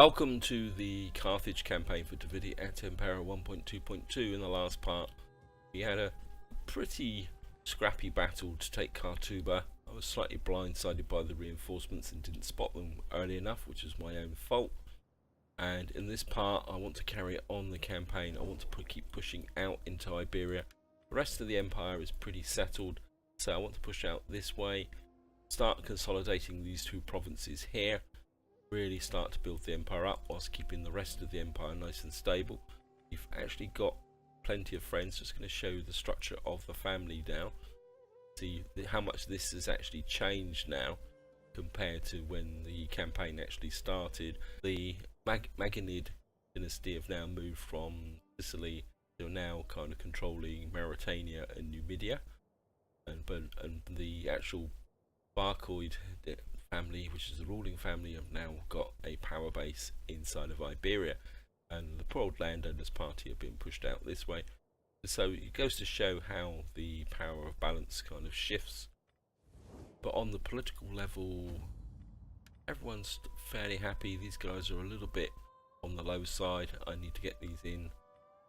Welcome to the Carthage Campaign for Divinity Et Impera 1.2.2. In the last part, we had a pretty scrappy battle to take Cartuba. I was slightly blindsided by the reinforcements and didn't spot them early enough, which is my own fault. And in this part, I want to carry on the campaign. I want to keep pushing out into Iberia. The rest of the empire is pretty settled, so I want to push out this way, start consolidating these two provinces here, really start to build the empire up whilst keeping the rest of the empire nice and stable. You've actually got plenty of friends. Just going to show you the structure of the family now. See how much this has actually changed now compared to when the campaign actually started. The Maganid dynasty have now moved from Sicily. They're now kind of controlling Mauritania and Numidia, and the actual Barcoid family, which is the ruling family, have now got a power base inside of Iberia, and the poor old landowners party have been pushed out this way. So it goes to show how the power of balance kind of shifts. But on the political level, everyone's fairly happy. These guys are a little bit on the low side. I need to get these in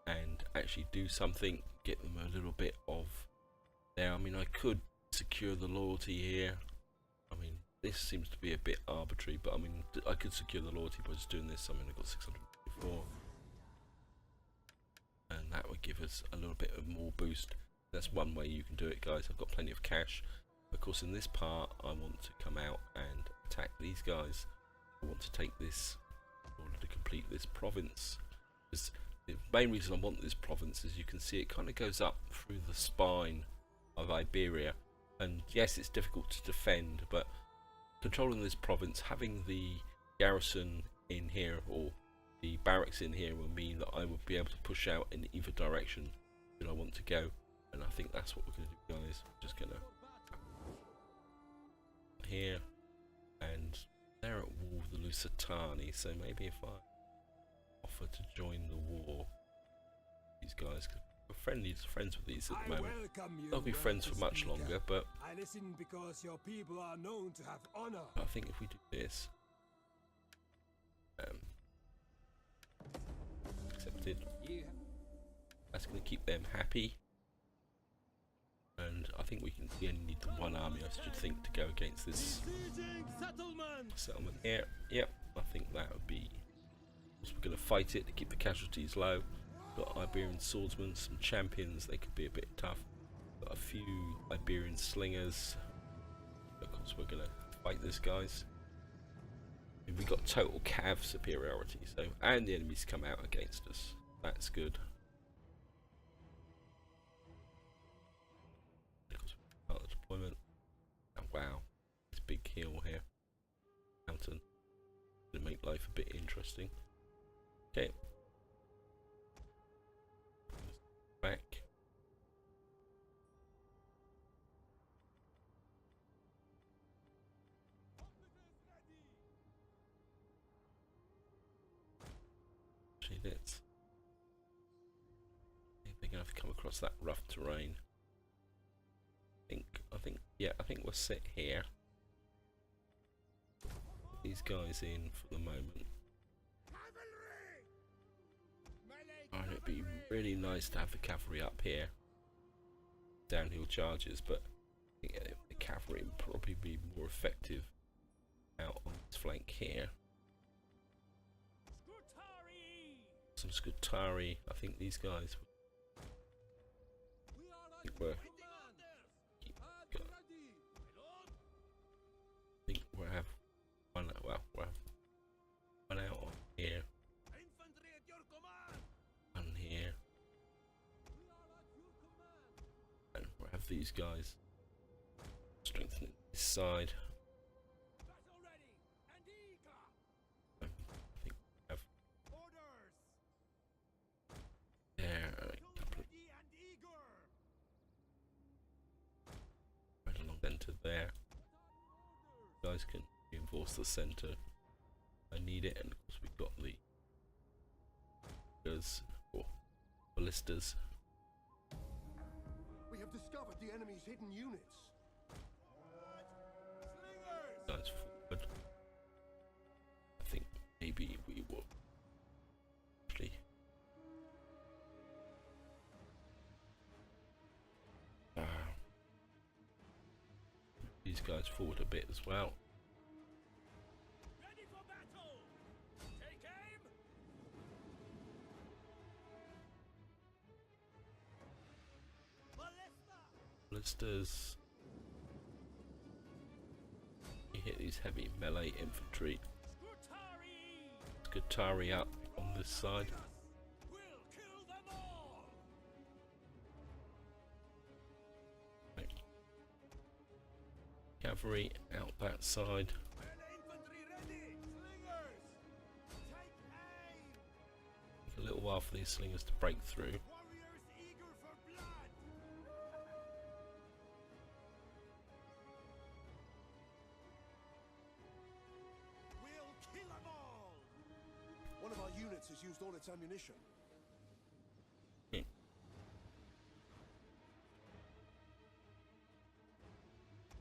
and actually do something, get them a little bit of there. I mean, I could secure the loyalty here. I mean, this seems to be a bit arbitrary, but I mean, I could secure the loyalty by just doing this. I mean, I've got 654, and that would give us a little bit of more boost. That's one way you can do it, guys. I've got plenty of cash. Of course, in this part, I want to come out and attack these guys. I want to take this in order to complete this province. Because the main reason I want this province is you can see it kind of goes up through the spine of Iberia. And yes, it's difficult to defend, but controlling this province, having the garrison in here or the barracks in here will mean that I will be able to push out in either direction that I want to go. And I think that's what we're going to do, guys. Just going to here, and they're at war with the Lusitani, so maybe if I offer to join the war, these guys, because we're friends with these at the moment. They'll be friends for much longer, but I listen because your people are known to have honor. I think if we do this, accepted, that's going to keep them happy. And I think we only need the one army, I should think, to go against this settlement here. Yep, I think that would be. We're going to fight it to keep the casualties low. Got Iberian swordsmen, some champions, they could be a bit tough. Got a few Iberian slingers. Of course, we're going to fight this, guys. And we got total cav superiority, so, and the enemies come out against us. That's good. Deployment. Oh, wow, this big hill here, mountain, to make life a bit interesting. Okay, back. Actually, let's. They're gonna have to come across that rough terrain. I think we'll sit here. Put these guys in for the moment. And it'd be really nice to have the cavalry up here. Downhill charges, but I think the cavalry would probably be more effective out on this flank here. Some Scutari. I think these guys were. We'll have one. Well, we'll have one out on here, one here, and we'll have these guys strengthening this side. I think we'll have there a couple of right along the center there. Guys can reinforce the center. I need it, and of course we've got the ballistas. We have discovered the enemy's hidden units. Guys forward. I think maybe we these guys forward a bit as well. Ready for battle! Take aim! Ballistas. You hit these heavy melee infantry. Scutari up on this side. We'll kill them all! Right. Cavalry out that side. Infantry ready! Slingers! Take aim! Take a little while for these slingers to break through. Warriors eager for blood! We'll kill them all! One of our units has used all its ammunition.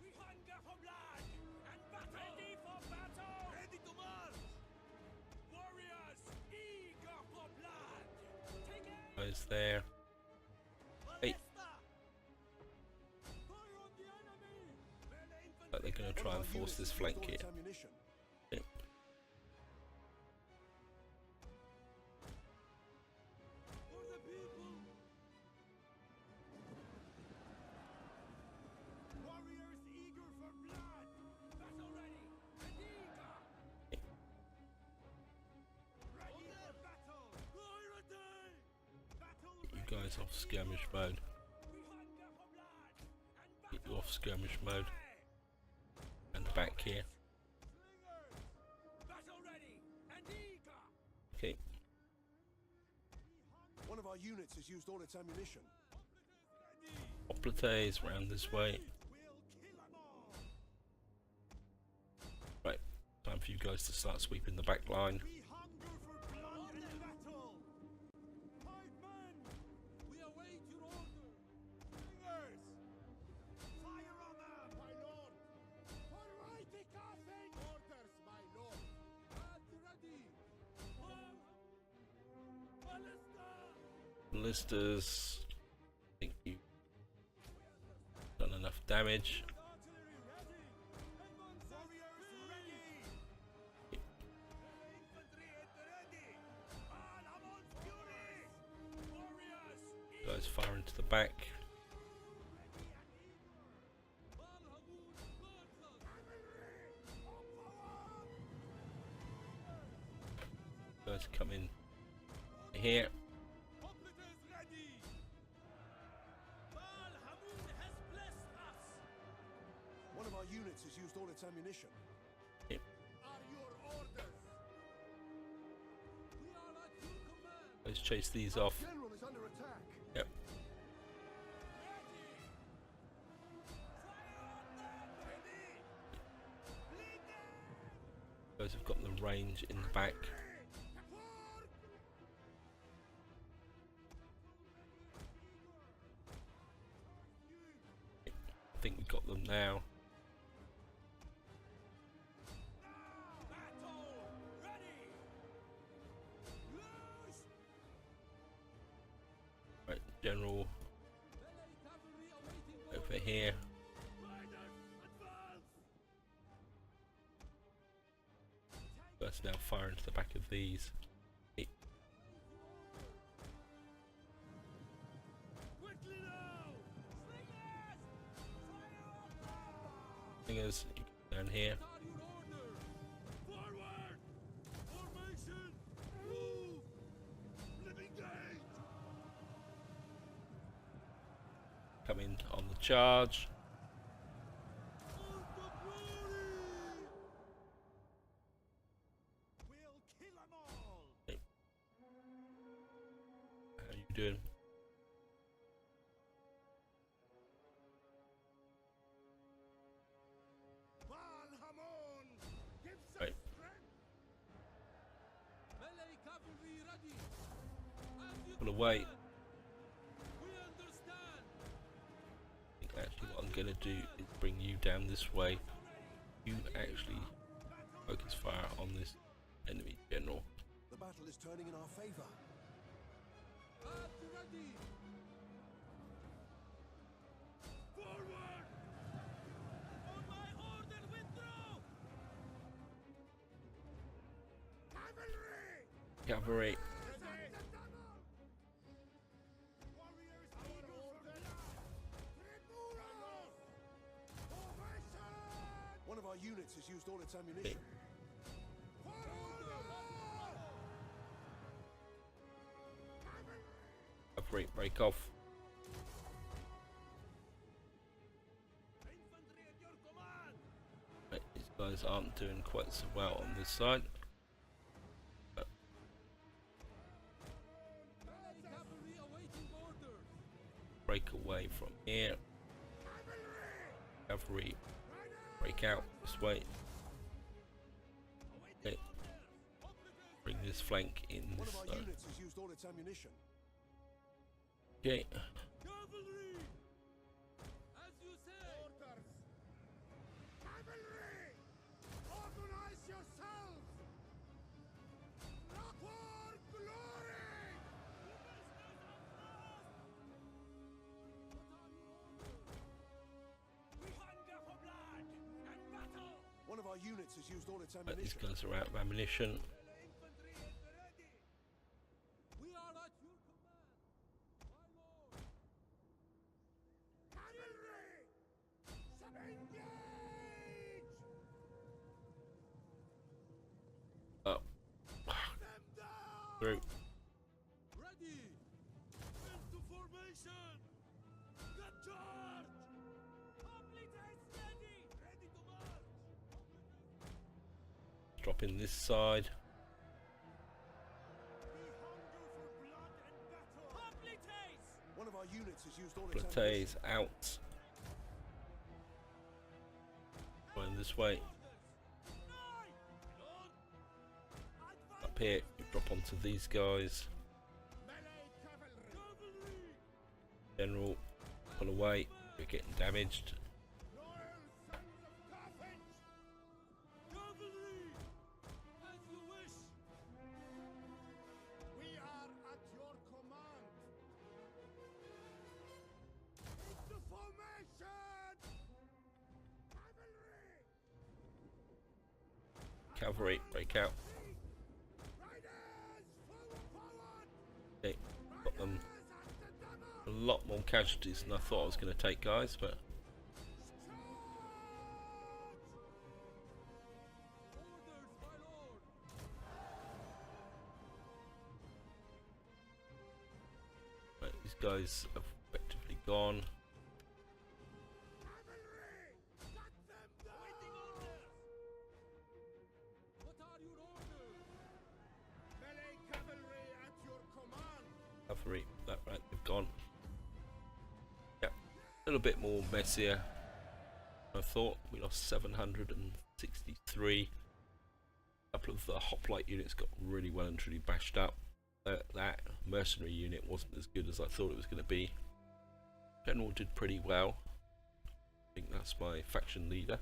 We hunger for blood and battle! Ready for battle! Ready to march! Warriors eager for blood! Take aim! Guys there. Hey. Fire on the enemy! But they're going to try and force this flank here. Ammunition. Okay. For the people! Warriors eager for blood! Battle ready and eager! Ready for battle! Fire ready! Battle You guys off skirmish mode. We hunger for blood and Get you off skirmish mode. battle! And back here. Slingers! Battle ready and eager! Okay. One of our units has used all its ammunition. Oplites round this way. We'll kill them all! Right. Time for you guys to start sweeping the back line. We hunger for blood and battle! Five men! We await your order! Slingers! Fire on them! My lord! For mighty Carthage! Orders, my lord! At ready! Ballista! Ballistas. I think you've done enough damage. Artillery ready! Warriors ready! Infantry at the ready! All amon fury! Warriors! Guys fire into the back. Guys come in here. Hoplites ready! Baal Hamun has blessed us! One of our units has used all its ammunition. Are your orders? We are at your command! Let's chase these off. General is under attack. Yep. Ready! Fire on them! Ready! Lead them! Guys have got the range in the back. Forward! I think we've got them now. Battle! Ready! Loose! Right, General Melee cavalry awaiting over here. Riders, advance! Guys now fire into the back of these. Quickly now! Slingers! Fire on them! Slingers down here. Are your order? Forward! Formation! Move! Living gate! Come in on the charge. On the glory! We'll kill them all! How you doing? Baal Hamon! Give some Right. strength! Melee cavalry ready! At your Pull away. command! We understand! I think actually what I'm gonna do is bring you down this way. You actually focus fire on this enemy general. The battle is turning in our favor. At ready! Forward! On my Cavalry. One of our units has used all its ammunition. Cavalry, break off. Infantry at your command. Right, these guys aren't doing quite so well on this side. Cavalry awaiting orders. Break away from here. Cavalry, break out this way. Okay. Bring this flank in One this of our side. units has used all its ammunition. Okay. Cavalry! As you say! Orders! Cavalry! Organize yourselves! For glory! We hunger for blood and battle! One of our units has used all its Right, these ammunition. guys are out of ammunition. Infantry at the ready! We are at your command! My lord! Cavalry! Engage! Up. Them down! Through. Ready! Into formation! Get charge! Oblites ready! Ready to march! Drop in this side. We hunger for blood and battle! Oblites! One of our units has used all its Plateaus ammunition. out. Going this way. Up here, you drop onto these guys. Melee cavalry! General, pull away. You're getting damaged. Loyal sons of Carthage! Cavalry! As you wish! We are at your command! Into formation! Cavalry! Cavalry, break out. Riders! Forward! Okay, got them. Riders at the double! A lot more casualties than I thought I was going to take, guys, but Orders, my lord! right, these guys have effectively gone. Cavalry! Cut them down! Waiting orders! What are your orders? Melee cavalry at your command! Cavalry, that right, they've gone. Yeah, a little bit more messier than I thought. We lost 763. A couple of the hoplite units got really well and truly bashed up. That mercenary unit wasn't as good as I thought it was going to be. General did pretty well. I think that's my faction leader.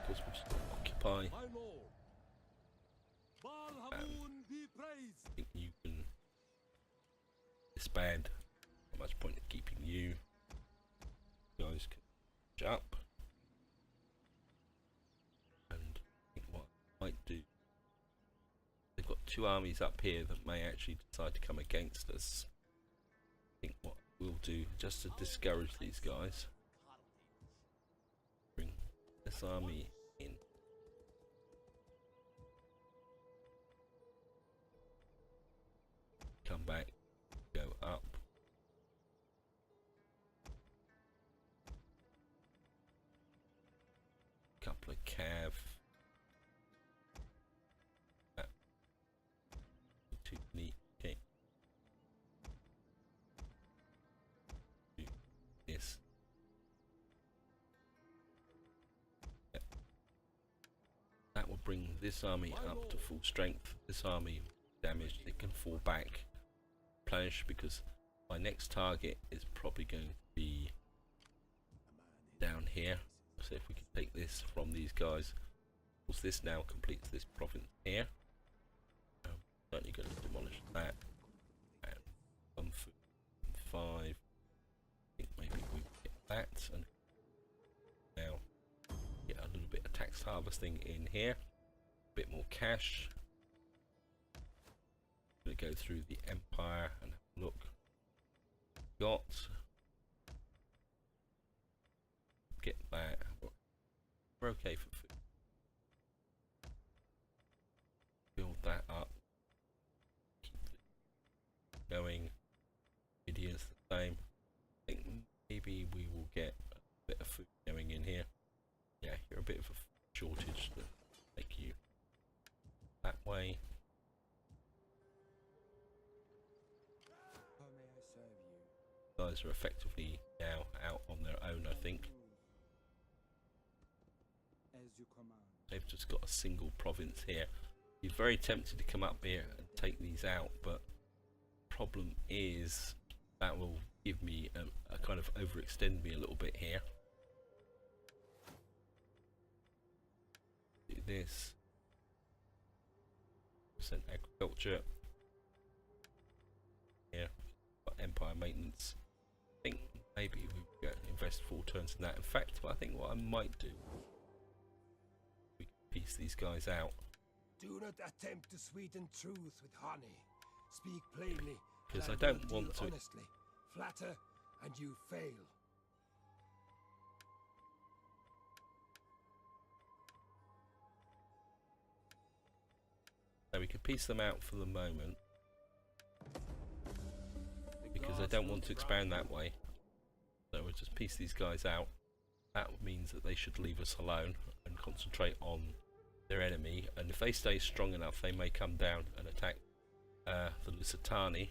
Of course, we'll just occupy. My lord! Baal Hamun be praised! I think you can disband. Not much point in keeping you. You guys can catch up. And I think what I might do. They've got two armies up here that may actually decide to come against us. I think what we'll do, just to discourage these guys, bring this army in. Come back, go up. Couple of cav. Too neat. Okay. Do this. Yep. That will bring this army up to full strength. This army damaged. It can fall back. Replenish, because my next target is probably going to be down here. So if we can take this from these guys, of course this now completes this province here. Certainly going to demolish that. And 1 4 5. I think maybe we can get that, and now get a little bit of tax harvesting in here, a bit more cash. Gonna go through the empire and have a look. Got get that. We're okay for food. Build that up. Keep it going. India's the same. I think maybe we will get a bit of food going in here. Yeah, you're a bit of a shortage to take you that way. How may I serve you? Guys are effectively now out on their own, I think. As you command. They've just got a single province here. You're very tempted to come up here and take these out, but problem is that will give me a kind of overextend me a little bit here. Do this. Percent agriculture. Yeah, got empire maintenance. I think maybe we could invest 4 turns in that. In fact, I think what I might do, we can piece these guys out. Do not attempt to sweeten truth with honey. Speak plainly. Because and I will don't deal want to. honestly. Flatter, and you fail. So we could piece them out for the moment, because I don't want to expand that way. So we'll just piece these guys out. That means that they should leave us alone and concentrate on their enemy, and if they stay strong enough they may come down and attack the Lusitani.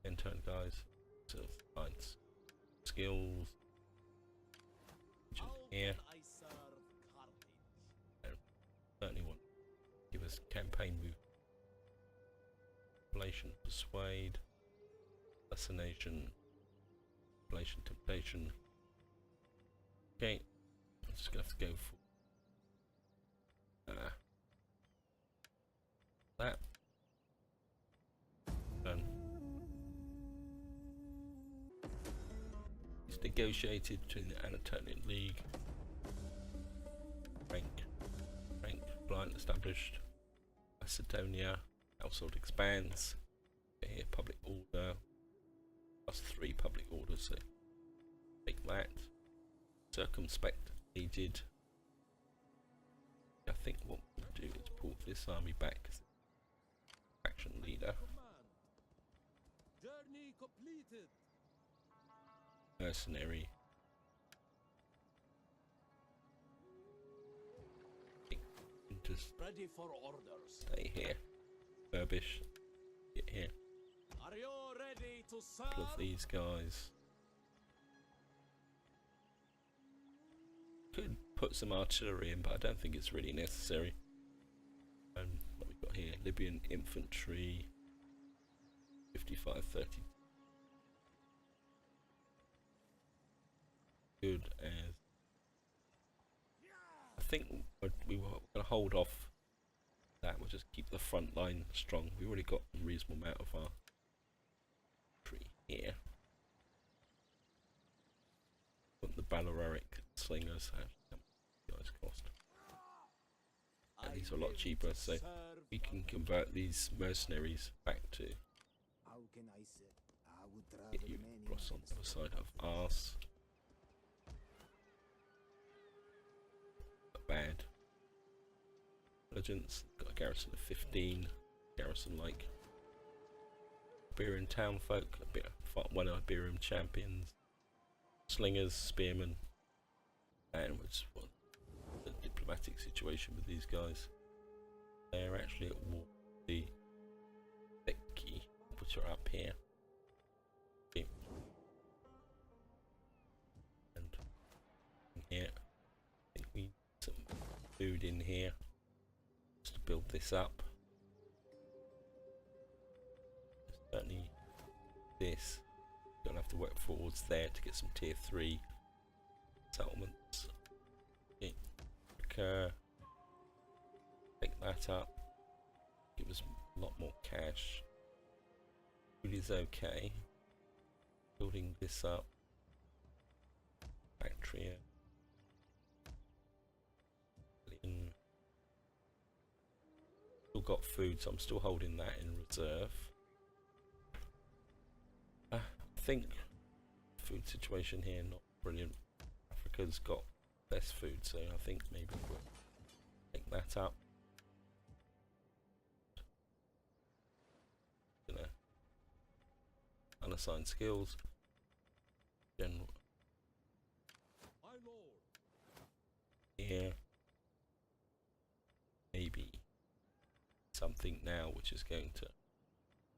10 turn guys. So nice skills. Just here. I serve Carthage? Certainly want to give us campaign move. Relation, persuade, assassination, relation, temptation. Okay, I'm just gonna have to go for that. Done. It's negotiated between the Anatolian League. Rank, blind established. Macedonia, household expands. Here, public order. +3 public orders, so take that. Circumspect needed. I think what we'll do is pull this army back as faction leader. Command. Journey completed. Mercenary. Just Ready for orders. stay here. Furbish. Get here. Are you ready to Couple of serve? these guys. Could put some artillery in, but I don't think it's really necessary. What we've got here, Libyan infantry, 55-30. Good as. I think we were going to hold off that. We'll just keep the front line strong. We've already got a reasonable amount of our tree here. Put the Balearic slingers. How much do these guys cost? And these are a lot cheaper, so we can convert these mercenaries back to How can I say? I would get travel you many across on miles the other for side of Arse. Not bad. Intelligence, got a garrison of 15. Garrison like Iberian townfolk, a bit of one Iberian champions, slingers, spearmen, and what's the diplomatic situation with these guys? They're actually at war with the Becky, put her up here. Okay. And in here, I think we need some food in here just to build this up. Certainly this, gonna have to work forwards there to get some tier 3 settlements. Okay. Pick that up, give us a lot more cash. Food is okay. Building building this up. Factory. Still got food, so I'm still holding that in reserve. I think food situation here not brilliant. Africa's got less food, so I think maybe we'll take that up. Unassigned skills. General. My lord. Here. Maybe something now which is going to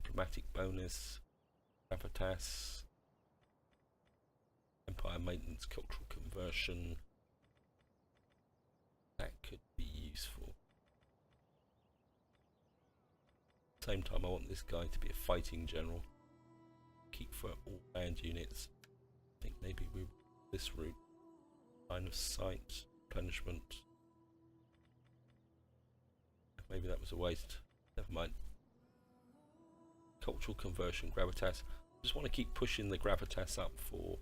diplomatic bonus, gravitas, empire maintenance, cultural conversion. That could be useful. At the same time, I want this guy to be a fighting general. Keep for all band units. I think maybe we this route. Line of sight, replenishment. Maybe that was a waste. Never mind. Cultural conversion, gravitas. Just want to keep pushing the gravitas up for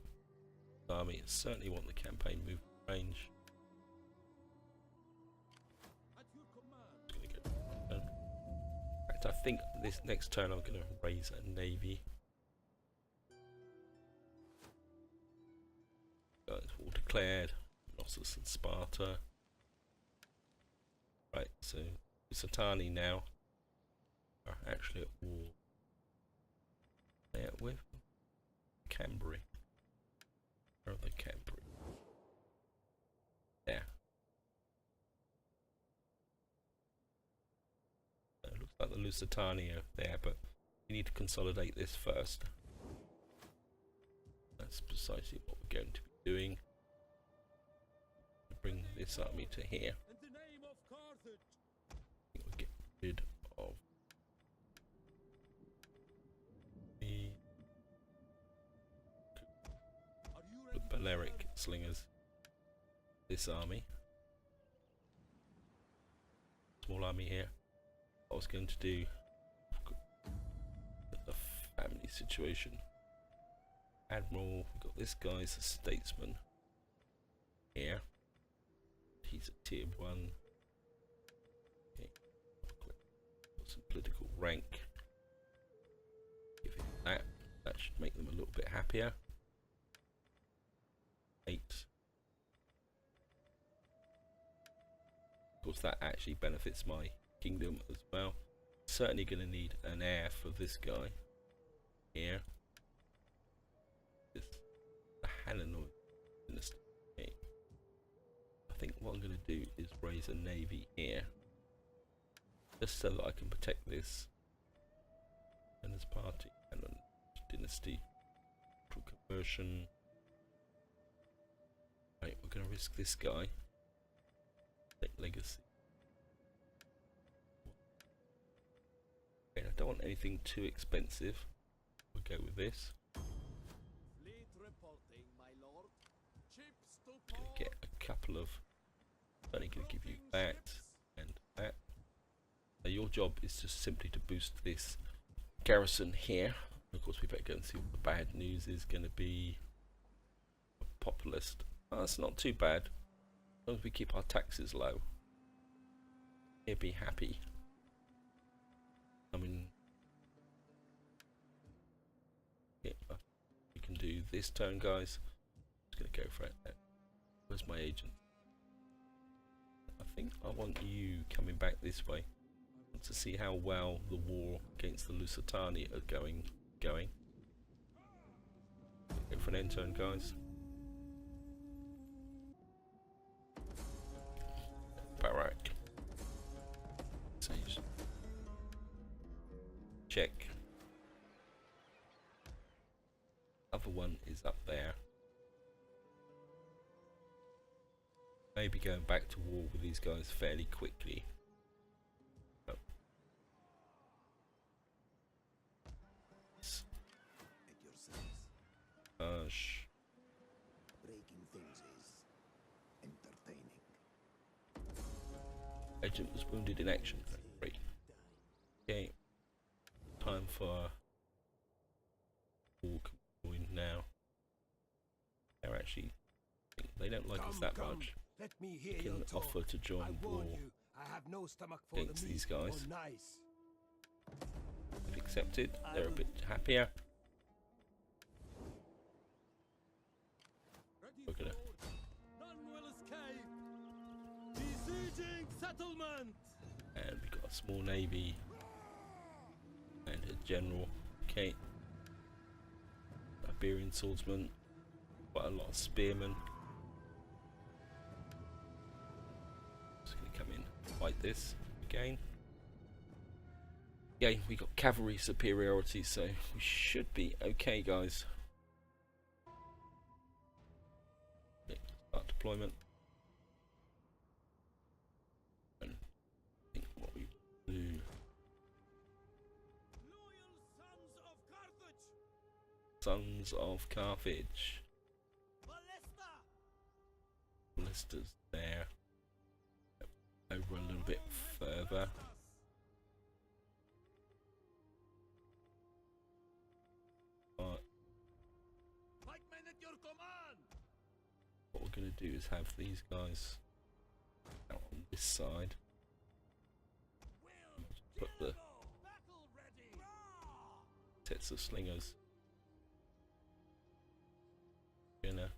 the army. Certainly want the campaign movement range. At your command. Just gonna go. In fact, I think this next turn I'm going to raise a navy. Guys, war declared. Knossos and Sparta. Right, so Lusitani now are actually at war. They are with Cambrai. Where are the Cambrai? There. It looks like the Lusitani are there, but we need to consolidate this first. That's precisely what we're going to be doing. Bring this army to here. In the name of Carthage. We'll get rid of the Balearic slingers. This army. Small army here. I was going to do the family situation. Admiral, we've got this guy's a statesman here. He's a tier 1. Okay. Got some political rank. Give him that. That should make them a little bit happier. 8. Of course, that actually benefits my kingdom as well. Certainly going to need an heir for this guy here. This the Hannanoid dynasty. Okay. I think what I'm going to do is raise a navy here, just so that I can protect this. And as party and dynasty conversion. Right, we're going to risk this guy. Take legacy. Okay, I don't want anything too expensive. We'll go with this. Fleet reporting, my lord. Ships to Gonna port. get a couple of. Only going to give you that and that. So your job is just simply to boost this garrison here. Of course, we better go and see what the bad news is going to be. A populist. Oh, that's not too bad. As long as we keep our taxes low, he'll be happy. I mean, yeah, we can do this turn, guys. I'm just gonna go for it. Where's my agent? I think I want you coming back this way. I want to see how well the war against the Lusitani are going. Go for an end turn, guys. Barak. Sage. Check. Other one is up there. Maybe going back to war with these guys fairly quickly. Oh. At your service. Breaking things is entertaining. Agent was wounded in action. Great. Okay. Time for war coin now. actually think they don't like us that much. Let me hear We your can talk. offer to I join war warn you, I have no stomach for against the these meat guys. or nice. They've accepted. They're a bit happier. We're gonna None will escape. Besieging settlement. and we've got a small navy and a general. Okay. Iberian swordsman. Quite a lot of spearmen. Just gonna come in and fight this again. Again, we got cavalry superiority, so we should be okay, guys. Okay, start deployment. And I think what we do. Loyal sons of Carthage. Sons of Carthage. Ballista. Ballistas there. Over a little bit further. Pikemen at your command. What we're going to do is have these guys out on this side. Put the Battle ready. sets of slingers. Gonna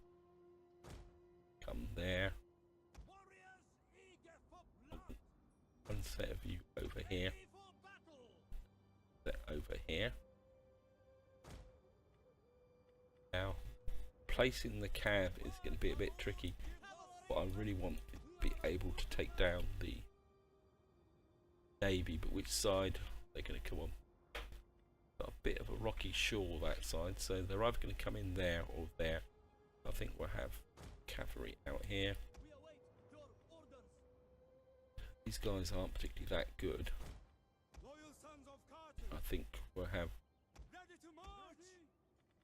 come there. Warriors eager for blood. One set of you over here. Ready for battle. Set over here. Now, placing the cav is going to be a bit tricky. What I really want is to be able to take down the navy, but which side they're going to come on? Got a bit of a rocky shore that side, so they're either going to come in there or there. I think we'll have cavalry out here. We await your orders. These guys aren't particularly that good. Loyal sons of Carthage. I think we'll have Ready to march.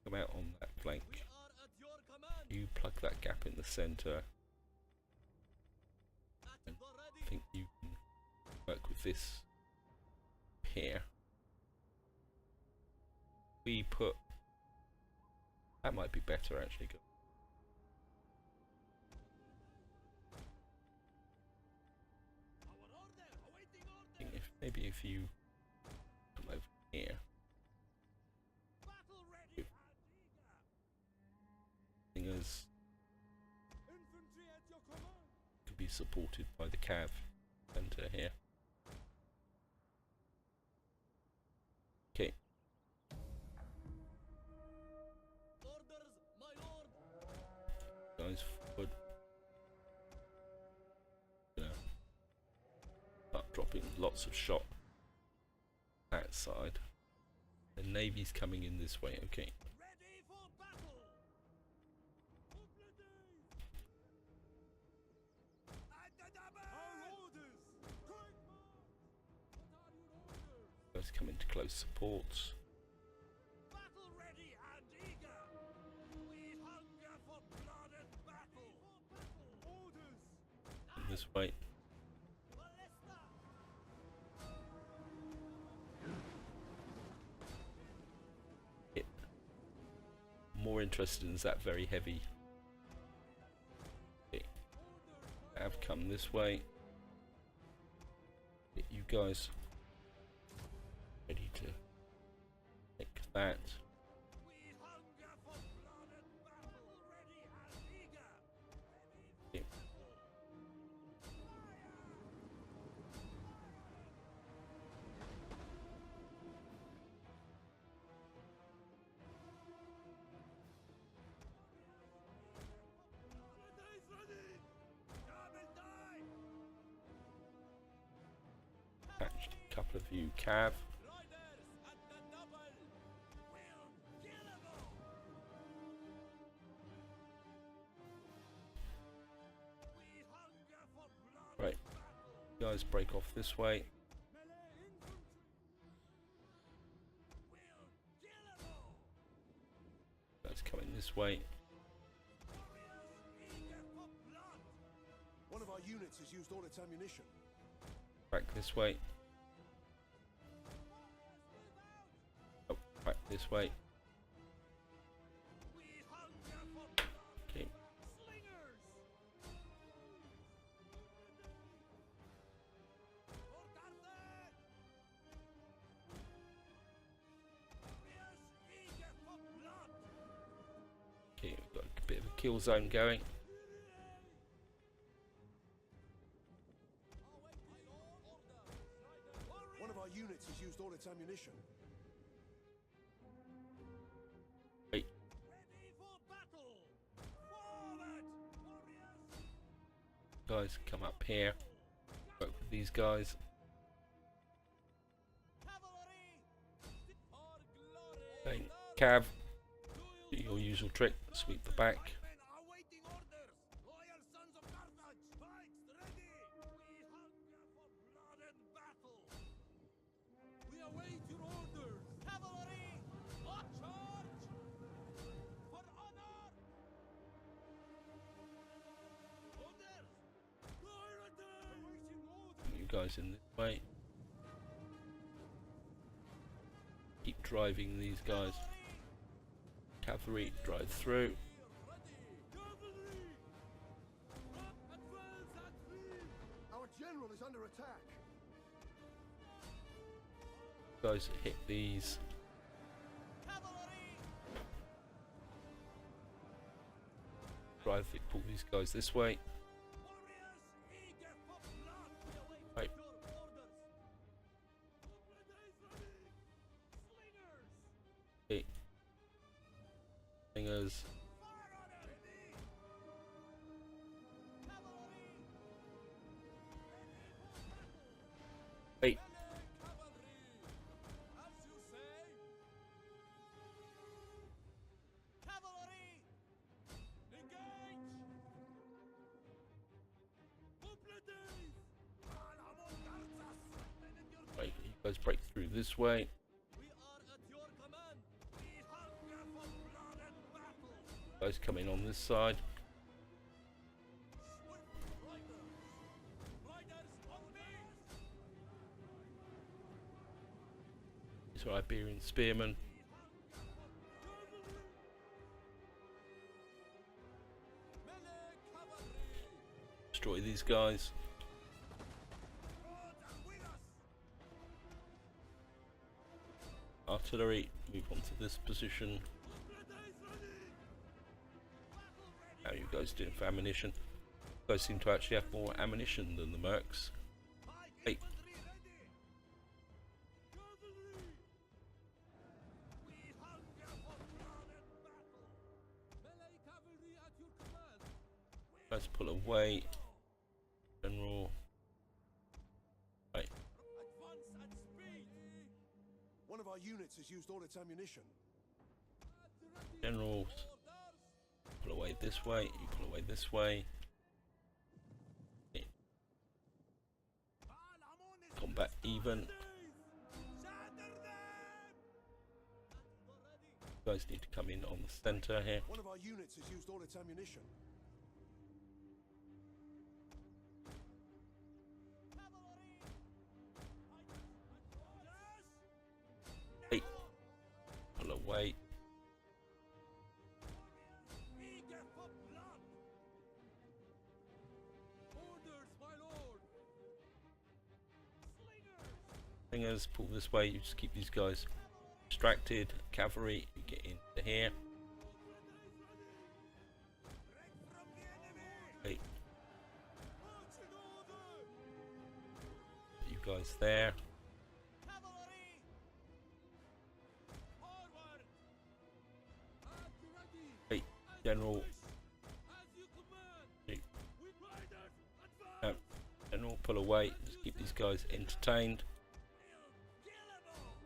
come out on that flank. We are at your command. You plug that gap in the centre. At And the I ready. think you can work with this here. We put that might be better actually. Our order. Awaiting I think order. maybe if you come over here, Battle ready and eager. things Infantry at your command. could be supported by the cav centre here. Okay, Orders, my lord. guys forward. Gonna start dropping lots of shot that side. The navy's coming in this way. Okay, Ready for battle. At the double. Our orders. Quick march. What are your orders? guys come into close support. Battle ready and eager. We hunger for blood and battle. Orders. This way. Ballista. It. More interested in that very heavy. Okay. Have come this way. Get you guys ready to take that. We hunger for blood and battle. Ready and eager. Okay. It is ready. Double die. Patched a couple of you cav. Riders at the double. Will kill 'em all. We hunger for blood Right. and battle. You guys break off this way. Melee infantry. Will kill 'em all. Guys coming this way. Warriors eager for blood. One of our units has used all its ammunition. Back this way. Oh, back this way. We hunger for blood. Okay. kill zone going. One of our units has used all its ammunition. Wait, Ready for battle! Forward! Warriors! guys, come up here. Work with these guys. Cavalry! For glory! Okay, Cav, do your usual trick. Sweep the back. Men awaiting orders! Loyal sons of Carthage! Pikes ready! We hunger for blood and battle! We await your orders! Cavalry! On charge! For honor! Orders! Awaiting orders! You guys in this way. Keep driving these guys. Cavalry, drive through. Our general is under attack. Guys, hit these. Drive it, pull these guys this way. Right. Okay. Slingers. Wait. Right, you guys break through this way. We are at your command. We hunger for blood and battle. Guys come in on this side. Swift riders. Riders on me. These are Iberian spearmen. Melee cavalry. Destroy these guys. Roads are with us. Artillery, move on to this position. How are you guys doing for ammunition? You guys seem to actually have more ammunition than the mercs. Hey, guys pull away. General. Right, One of our units has used all its ammunition. generals. Pull away this way, you pull away this way. Okay. Combat even. You guys need to come in on the center here. One of our units has used all its ammunition. Hey, pull away. Eager for blood. Orders, my lord. Slingers. Slingers, pull this way. You just keep these guys distracted. Cavalry, you get into here. Break from the enemy. Hey, Marching order. you guys there. Cavalry. Forward. At ready. Hey, general. As you command. Hey, We riders advance. general, pull away. Just keep these guys entertained. Killable.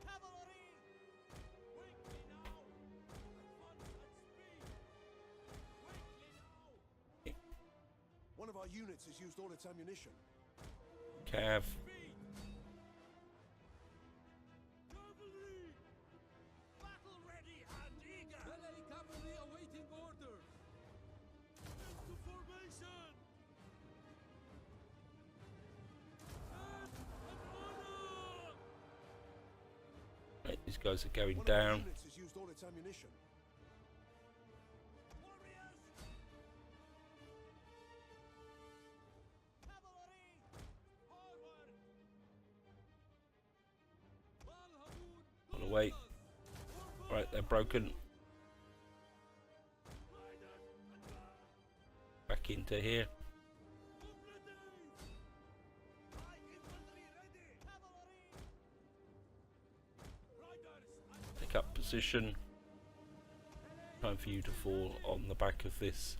Cavalry. Quickly now. Advance at speed. Quickly now. One of our units has used all its ammunition. Cav. Speed. Cavalry. Battle ready and eager. Melee cavalry awaiting orders. Into formation. Death and honor. Right, these guys are going One of our down. units has used all its ammunition. Warriors. Cavalry. Forward. wait. Right, they're broken. Back into here. Take up position. Time for you to fall on the back of this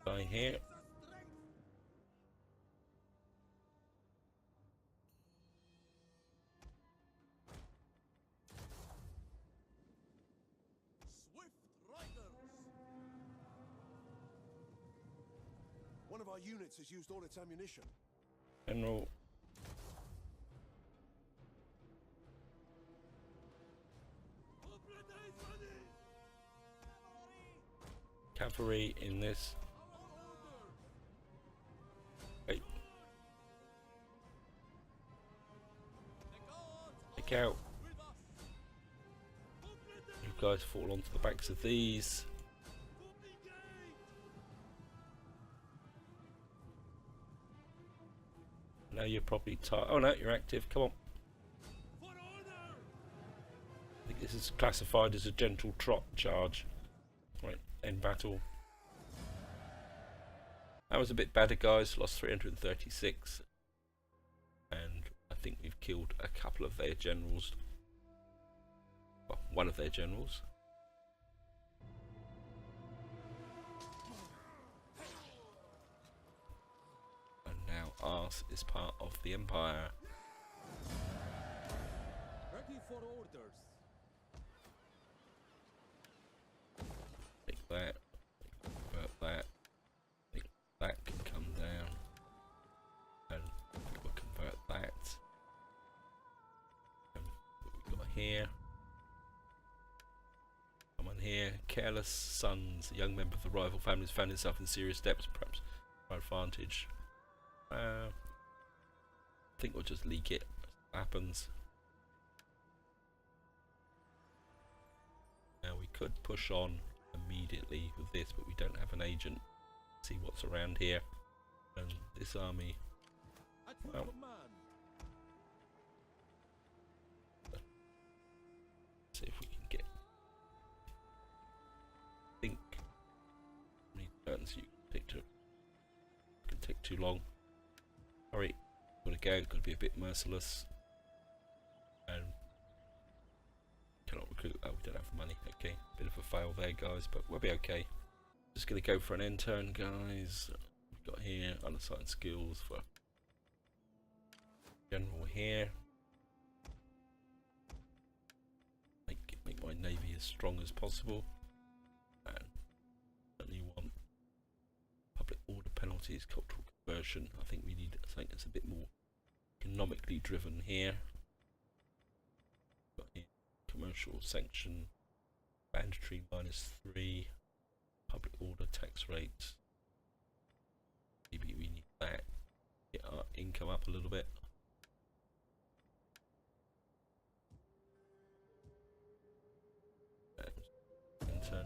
guy here. One of our units has used all its ammunition. General. Cavalry in this. Wait. Take out. You guys fall onto the backs of these. Now you're probably tired. Oh no, you're active. Come on. I think this is classified as a gentle trot charge. Right, end battle. That was a bit better, guys. Lost 336. And I think we've killed a couple of their generals. Well, one of their generals. And now Arse is part of the Empire. Ready for orders. Take that. Convert that. Think that can come down. And we'll convert that. And what we've got here. Someone here. Careless sons. A young member of the rival families found himself in serious debts, perhaps for advantage. I think we'll just leak it. Happens. Now we could push on immediately with this, but we don't have an agent. See what's around here. And this army. At your Well, command. see if we can get. I think. How many turns you can take to? Can take too long. Sorry, gotta go. Gotta be a bit merciless. And cannot recruit. Oh, we don't have the money. Okay, bit of a fail there, guys, but we'll be okay. Just gonna go for an end turn, guys. We've got here unassigned skills for general here. Make my navy as strong as possible. And certainly want public order penalties, cultural conversion. I think we need something that's a bit more economically driven here. Got here commercial sanction, mandatory -3, public order tax rates. Maybe we need that. Get our income up a little bit. And turn.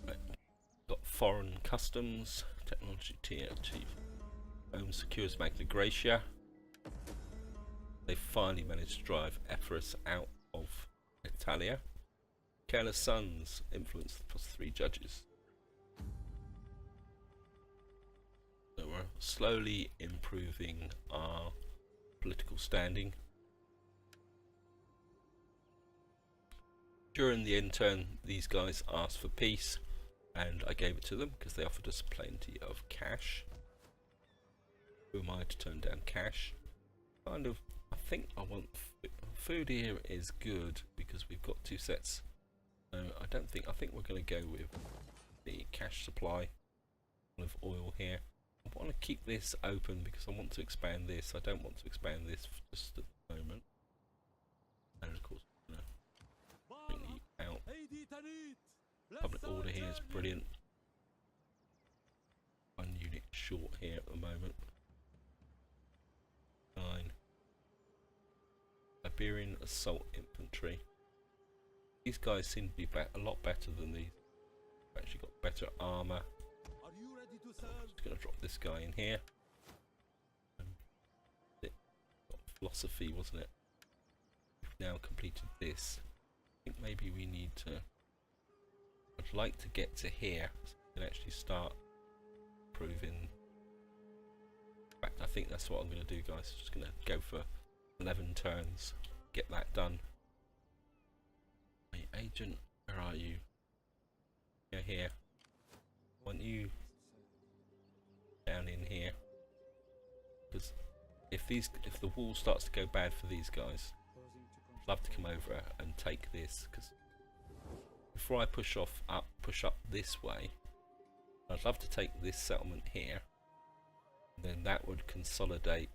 Right. Got foreign customs, technology tier 2. Secures Magna Graecia. They finally managed to drive Epirus out of Italia. Careless sons influence +3 judges. So we're slowly improving our political standing. During the intern, these guys asked for peace, and I gave it to them because they offered us plenty of cash. Who am I to turn down cash? Kind of, I think I want food here is good because we've got 2 sets. I think we're going to go with the cash supply of oil here. I want to keep this open because I want to expand this. I don't want to expand this just at the moment. And of course, I'm going to bring you out. Public order here is brilliant. 1 unit short here at the moment. 9. Iberian assault infantry. These guys seem to be a lot better than these. They've actually got better armor. Are you ready to I'm serve? just going to drop this guy in here. And philosophy, wasn't it? We've now completed this. I think maybe we need to... I'd like to get to here so we can actually start improving. In fact, I think that's what I'm going to do, guys. Just going to go for 11 turns, get that done. Hey, agent, where are you? You're here. I want you down in here, because if the wall starts to go bad for these guys, I'd love to come over and take this. Because before I push up this way, I'd love to take this settlement here. Then that would consolidate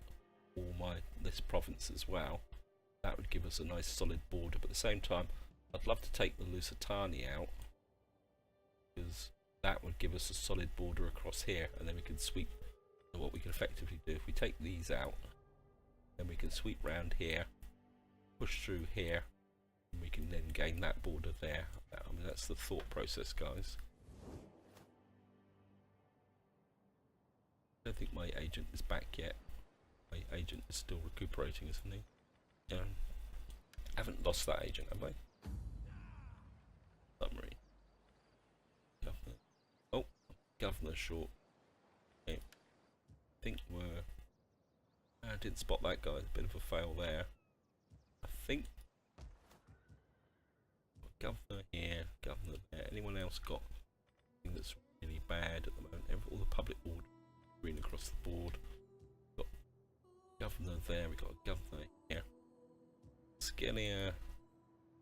all this province as well. That would give us a nice solid border. But at the same time, I'd love to take the Lusitani out, because that would give us a solid border across here, and then we can sweep. So what we can effectively do, if we take these out, then we can sweep round here, push through here, and we can then gain that border there. I mean, that's the thought process, guys. I don't think my agent is back yet. My agent is still recuperating, isn't he? Yeah. Haven't lost that agent, have I? Summary. Governor. Oh, governor short. Okay. I think we're... I didn't spot that guy. Bit of a fail there. I think... Governor here, governor there. Anyone else got anything that's really bad at the moment? All the public order green across the board. Got governor there. We got a governor here. Scalia,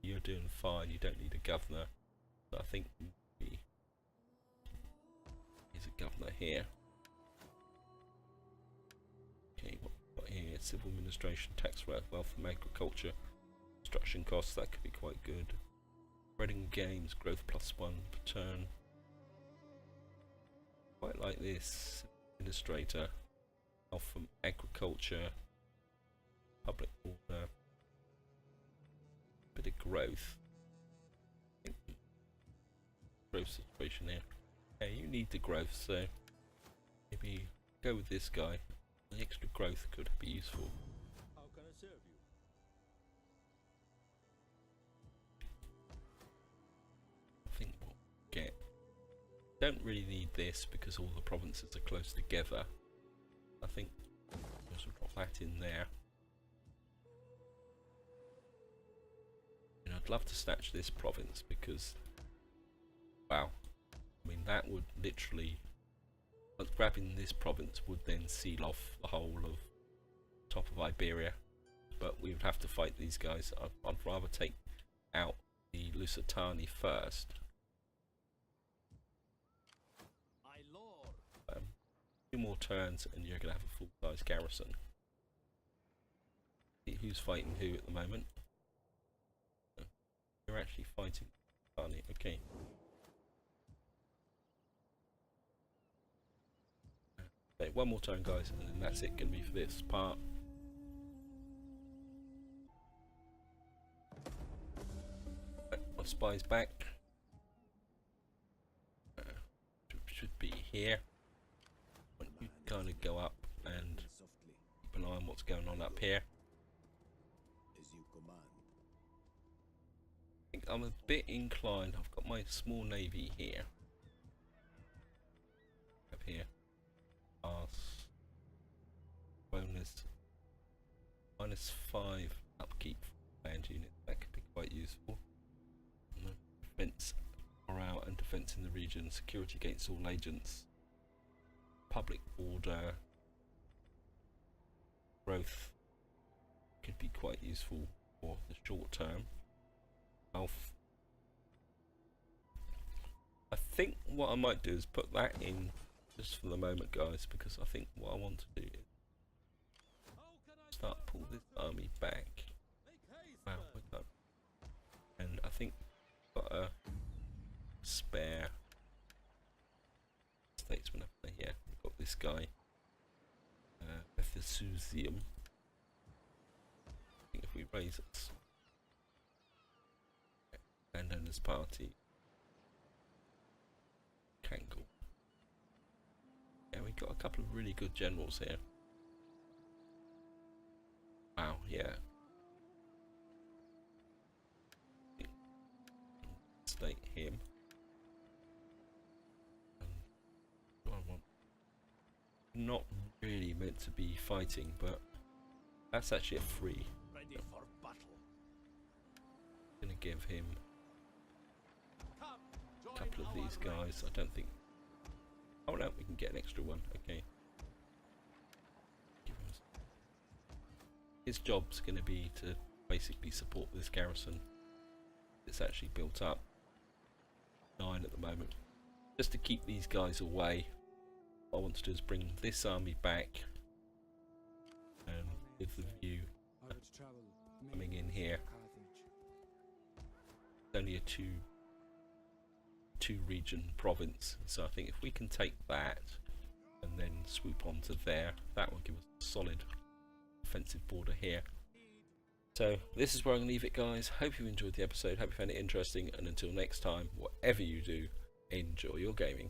you're doing fine. You don't need a governor. But I think maybe there's a governor here. Okay, what we got here? Civil administration, tax rate, wealth from agriculture, construction costs. That could be quite good. Spreading games, growth +1 per turn. Quite like this. Administrator, health from agriculture, public order, bit of growth. Growth situation here. Hey, you need the growth, so maybe go with this guy. The extra growth could be useful. How can I serve you? I think we'll get... Don't really need this because all the provinces are close together. I think we'll just drop that in there. And I'd love to snatch this province because, wow, I mean that would literally, grabbing this province would then seal off the whole of top of Iberia. But we would have to fight these guys. I'd rather take out the Lusitani first. 2 more turns and you're going to have a full-size garrison. See who's fighting who at the moment. You're actually fighting Lusitani, okay. Okay, 1 more turn, guys, and then that's it going to be for this part. My spy's back. Should be here. You kind of go up and keep an eye on what's going on up here. As you command. I think I'm a bit inclined. I've got my small navy here. Up here. Arse. Bonus. -5 upkeep for land unit. That could be quite useful. Defense, morale and defense in the region. Security against all agents. Public order, growth could be quite useful for the short term. Health. I think what I might do is put that in just for the moment, guys, because I think what I want to do is start pull this army back. Wow, okay. And I think I've got a spare statesman up there. Yeah. Got this guy, Ephesusium. I think if we raise it, Landowners Party, Kangle. Yeah, we got a couple of really good generals here. Wow, yeah. State him. I want not really meant to be fighting, but that's actually a free. Ready for battle. Gonna give him Come, a join couple of our these guys. ranks. I don't think. Oh no, we can get an extra one. Okay. Give him his job's gonna be to basically support this garrison. It's actually built up 9 at the moment. Just to keep these guys away. What I want to do is bring this army back, and with the view coming in here. It's only a two region province, so I think if we can take that and then swoop onto there, that will give us a solid offensive border here. So this is where I'm going to leave it, guys. Hope you enjoyed the episode, hope you found it interesting, and until next time, whatever you do, enjoy your gaming.